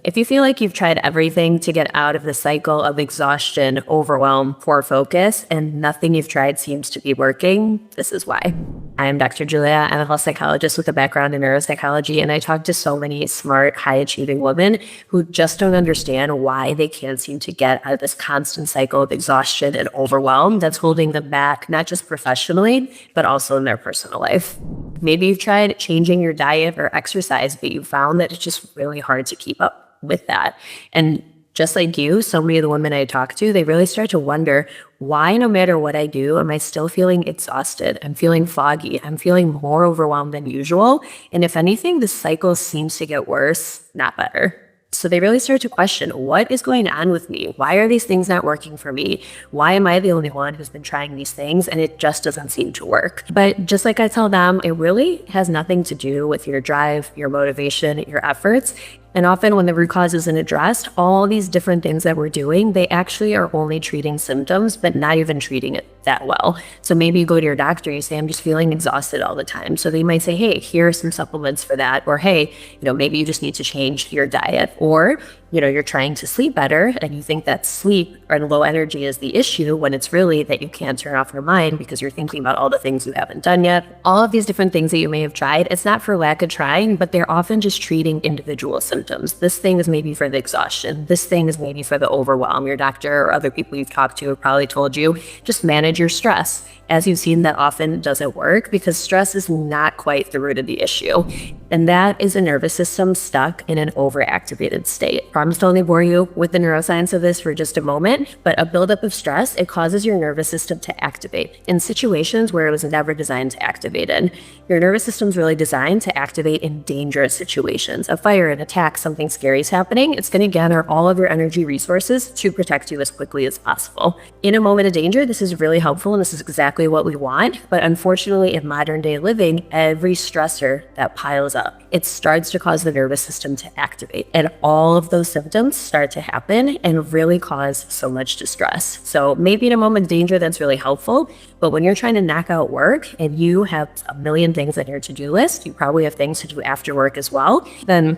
If you feel like you've tried everything to get out of the cycle of exhaustion, overwhelm, poor focus, and nothing you've tried seems to be working, this is why. I'm Dr. Julia. I'm a health psychologist with a background in neuropsychology, and I talk to so many smart, high-achieving women who just don't understand why they can't seem to get out of this constant cycle of exhaustion and overwhelm that's holding them back, not just professionally, but also in their personal life. Maybe you've tried changing your diet or exercise, but you found that it's just really hard to keep up with that. And just like you, so many of the women I talk to, they really start to wonder, why no matter what I do, am I still feeling exhausted? I'm feeling foggy. I'm feeling more overwhelmed than usual. And if anything, the cycle seems to get worse, not better. So they really start to question, what is going on with me? Why are these things not working for me? Why am I the only one who's been trying these things and it just doesn't seem to work? But just like I tell them, it really has nothing to do with your drive, your motivation, your efforts. And often when the root cause isn't addressed, all these different things that we're doing, they actually are only treating symptoms, but not even treating it that well. So maybe you go to your doctor, you say, I'm just feeling exhausted all the time. So they might say, hey, here are some supplements for that. Or, hey, maybe you just need to change your diet. Or, you're trying to sleep better and you think that sleep and low energy is the issue when it's really that you can't turn off your mind because you're thinking about all the things you haven't done yet. All of these different things that you may have tried, it's not for lack of trying, but they're often just treating individual symptoms. This thing is maybe for the exhaustion. This thing is maybe for the overwhelm. Your doctor or other people you've talked to have probably told you, just manage your stress. As you've seen, that often doesn't work because stress is not quite the root of the issue. And that is a nervous system stuck in an overactivated state. Promise to only bore you with the neuroscience of this for just a moment, but a buildup of stress, it causes your nervous system to activate in situations where it was never designed to activate in. Your nervous system is really designed to activate in dangerous situations. A fire, an attack, something scary is happening. It's going to gather all of your energy resources to protect you as quickly as possible. In a moment of danger, this is really helpful and this is exactly what we want. But unfortunately, in modern day living, every stressor that piles up, it starts to cause the nervous system to activate. And all of those symptoms start to happen and really cause so much distress. So maybe in a moment of danger, that's really helpful. But when you're trying to knock out work and you have a million things on your to-do list, you probably have things to do after work as well, then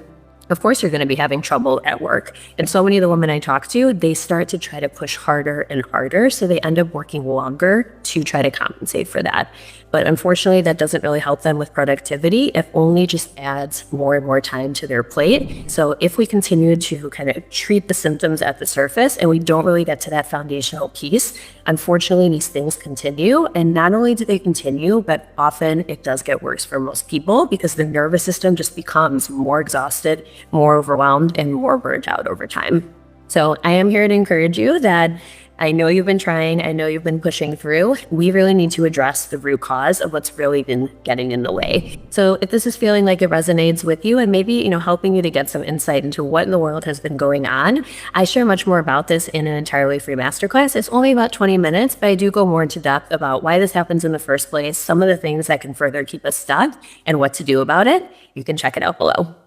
of course you're going to be having trouble at work. And so many of the women I talk to, they start to try to push harder and harder. So they end up working longer to try to compensate for that. But unfortunately, that doesn't really help them with productivity. It only just adds more and more time to their plate. So if we continue to kind of treat the symptoms at the surface and we don't really get to that foundational piece, unfortunately, these things continue. And not only do they continue, but often it does get worse for most people because the nervous system just becomes more exhausted, more overwhelmed, and more burnt out over time. So I am here to encourage you that I know you've been trying, I know you've been pushing through. We really need to address the root cause of what's really been getting in the way. So if this is feeling like it resonates with you and maybe, helping you to get some insight into what in the world has been going on, I share much more about this in an entirely free masterclass. It's only about 20 minutes, but I do go more into depth about why this happens in the first place, some of the things that can further keep us stuck, and what to do about it. You can check it out below.